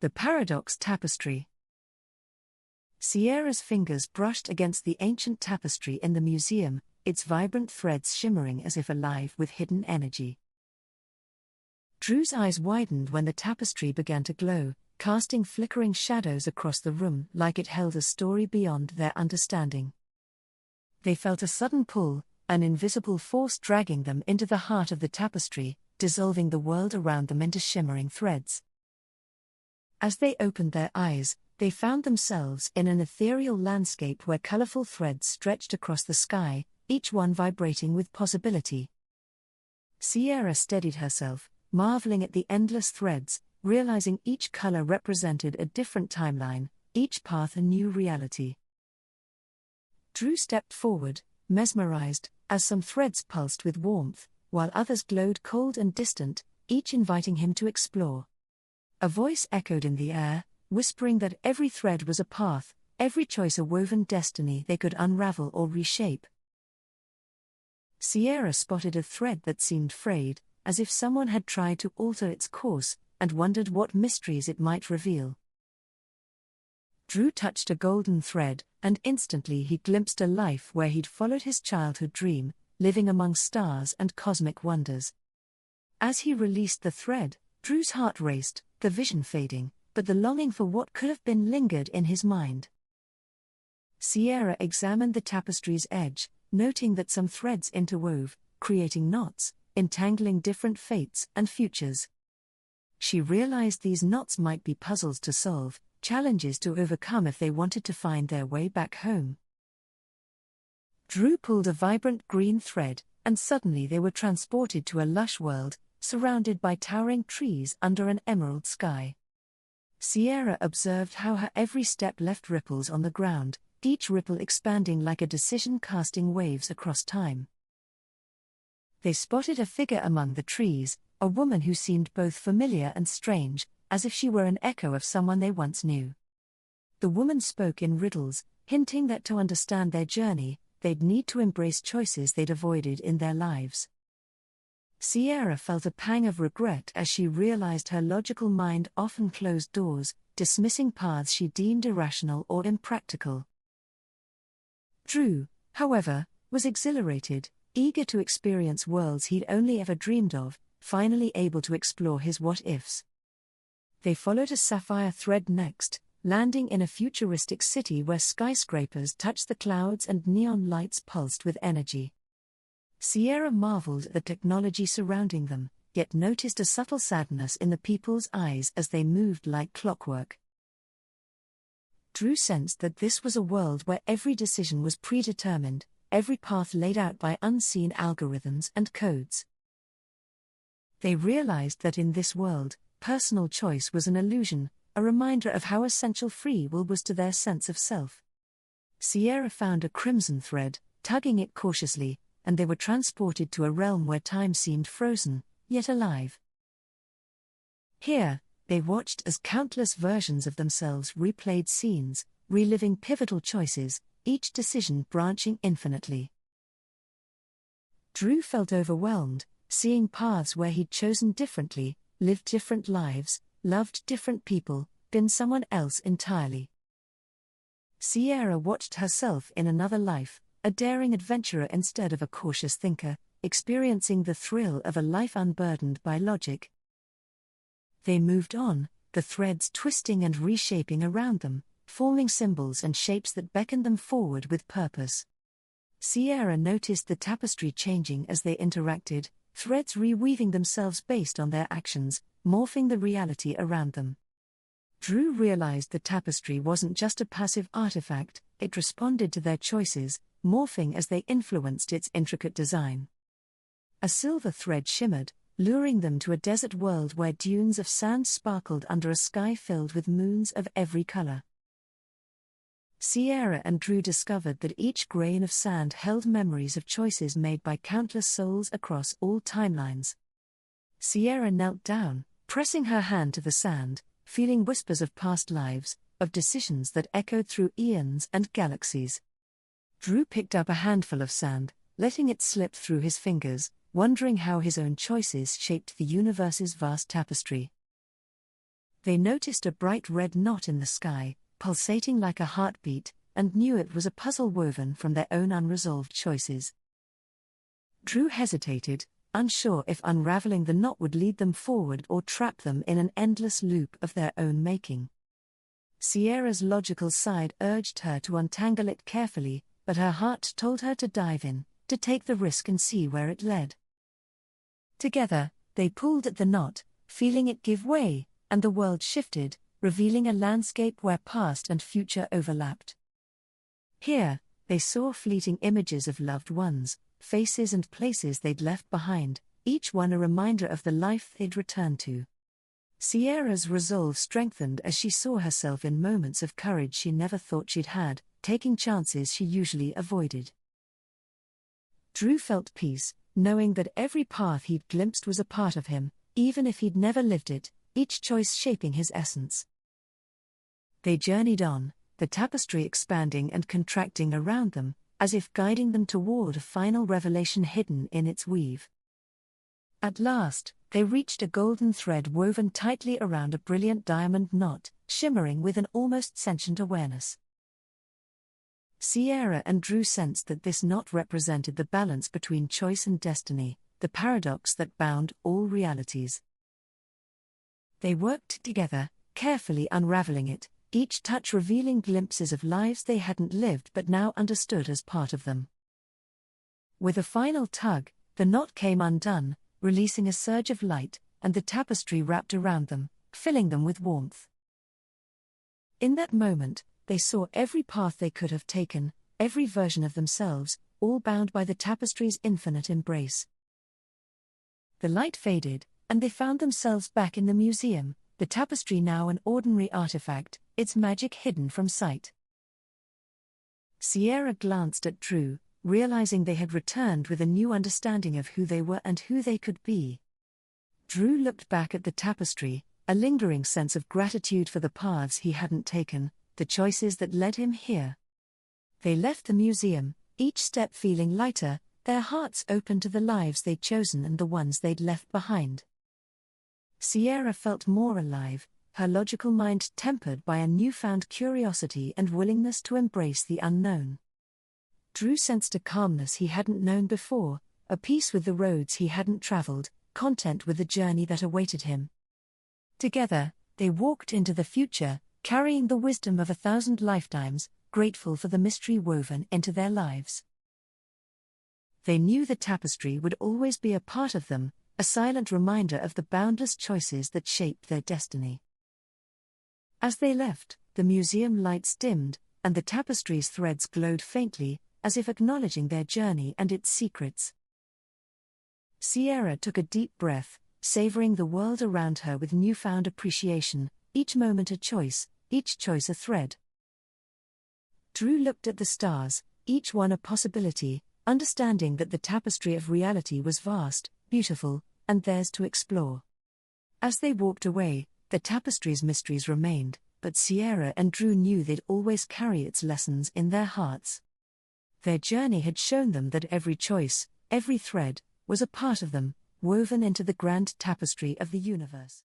The Paradox Tapestry. Sierra's fingers brushed against the ancient tapestry in the museum, its vibrant threads shimmering as if alive with hidden energy. Drew's eyes widened when the tapestry began to glow, casting flickering shadows across the room like it held a story beyond their understanding. They felt a sudden pull, an invisible force dragging them into the heart of the tapestry, dissolving the world around them into shimmering threads. As they opened their eyes, they found themselves in an ethereal landscape where colorful threads stretched across the sky, each one vibrating with possibility. Sierra steadied herself, marveling at the endless threads, realizing each color represented a different timeline, each path a new reality. Drew stepped forward, mesmerized, as some threads pulsed with warmth, while others glowed cold and distant, each inviting him to explore. A voice echoed in the air, whispering that every thread was a path, every choice a woven destiny they could unravel or reshape. Sierra spotted a thread that seemed frayed, as if someone had tried to alter its course, and wondered what mysteries it might reveal. Drew touched a golden thread, and instantly he glimpsed a life where he'd followed his childhood dream, living among stars and cosmic wonders. As he released the thread, Drew's heart raced, the vision fading, but the longing for what could have been lingered in his mind. Sierra examined the tapestry's edge, noting that some threads interwove, creating knots, entangling different fates and futures. She realized these knots might be puzzles to solve, challenges to overcome if they wanted to find their way back home. Drew pulled a vibrant green thread, and suddenly they were transported to a lush world, surrounded by towering trees under an emerald sky. Sierra observed how her every step left ripples on the ground, each ripple expanding like a decision casting waves across time. They spotted a figure among the trees, a woman who seemed both familiar and strange, as if she were an echo of someone they once knew. The woman spoke in riddles, hinting that to understand their journey, they'd need to embrace choices they'd avoided in their lives. Sierra felt a pang of regret as she realized her logical mind often closed doors, dismissing paths she deemed irrational or impractical. Drew, however, was exhilarated, eager to experience worlds he'd only ever dreamed of, finally able to explore his what-ifs. They followed a sapphire thread next, landing in a futuristic city where skyscrapers touched the clouds and neon lights pulsed with energy. Sierra marveled at the technology surrounding them, yet noticed a subtle sadness in the people's eyes as they moved like clockwork. Drew sensed that this was a world where every decision was predetermined, every path laid out by unseen algorithms and codes. They realized that in this world, personal choice was an illusion, a reminder of how essential free will was to their sense of self. Sierra found a crimson thread, tugging it cautiously, and they were transported to a realm where time seemed frozen, yet alive. Here, they watched as countless versions of themselves replayed scenes, reliving pivotal choices, each decision branching infinitely. Drew felt overwhelmed, seeing paths where he'd chosen differently, lived different lives, loved different people, been someone else entirely. Sierra watched herself in another life, a daring adventurer instead of a cautious thinker, experiencing the thrill of a life unburdened by logic. They moved on, the threads twisting and reshaping around them, forming symbols and shapes that beckoned them forward with purpose. Sierra noticed the tapestry changing as they interacted, threads reweaving themselves based on their actions, morphing the reality around them. Drew realized the tapestry wasn't just a passive artifact, it responded to their choices, morphing as they influenced its intricate design. A silver thread shimmered, luring them to a desert world where dunes of sand sparkled under a sky filled with moons of every color. Sierra and Drew discovered that each grain of sand held memories of choices made by countless souls across all timelines. Sierra knelt down, pressing her hand to the sand, feeling whispers of past lives, of decisions that echoed through eons and galaxies. Drew picked up a handful of sand, letting it slip through his fingers, wondering how his own choices shaped the universe's vast tapestry. They noticed a bright red knot in the sky, pulsating like a heartbeat, and knew it was a puzzle woven from their own unresolved choices. Drew hesitated, unsure if unraveling the knot would lead them forward or trap them in an endless loop of their own making. Sierra's logical side urged her to untangle it carefully, but her heart told her to dive in, to take the risk and see where it led. Together, they pulled at the knot, feeling it give way, and the world shifted, revealing a landscape where past and future overlapped. Here, they saw fleeting images of loved ones, faces and places they'd left behind, each one a reminder of the life they'd returned to. Sierra's resolve strengthened as she saw herself in moments of courage she never thought she'd had, taking chances she usually avoided. Drew felt peace, knowing that every path he'd glimpsed was a part of him, even if he'd never lived it, each choice shaping his essence. They journeyed on, the tapestry expanding and contracting around them, as if guiding them toward a final revelation hidden in its weave. At last, they reached a golden thread woven tightly around a brilliant diamond knot, shimmering with an almost sentient awareness. Sierra and Drew sensed that this knot represented the balance between choice and destiny, the paradox that bound all realities. They worked together, carefully unraveling it, each touch revealing glimpses of lives they hadn't lived but now understood as part of them. With a final tug, the knot came undone, releasing a surge of light, and the tapestry wrapped around them, filling them with warmth. In that moment, they saw every path they could have taken, every version of themselves, all bound by the tapestry's infinite embrace. The light faded, and they found themselves back in the museum, the tapestry now an ordinary artifact, its magic hidden from sight. Sierra glanced at Drew, realizing they had returned with a new understanding of who they were and who they could be. Drew looked back at the tapestry, a lingering sense of gratitude for the paths he hadn't taken, the choices that led him here. They left the museum, each step feeling lighter, their hearts open to the lives they'd chosen and the ones they'd left behind. Sierra felt more alive, her logical mind tempered by a newfound curiosity and willingness to embrace the unknown. Drew sensed a calmness he hadn't known before, a peace with the roads he hadn't traveled, content with the journey that awaited him. Together, they walked into the future, carrying the wisdom of 1,000 lifetimes, grateful for the mystery woven into their lives. They knew the tapestry would always be a part of them, a silent reminder of the boundless choices that shaped their destiny. As they left, the museum lights dimmed, and the tapestry's threads glowed faintly, as if acknowledging their journey and its secrets. Sierra took a deep breath, savoring the world around her with newfound appreciation, each moment a choice, each choice a thread. Drew looked at the stars, each one a possibility, understanding that the tapestry of reality was vast, beautiful, and theirs to explore. As they walked away, the tapestry's mysteries remained, but Sierra and Drew knew they'd always carry its lessons in their hearts. Their journey had shown them that every choice, every thread, was a part of them, woven into the grand tapestry of the universe.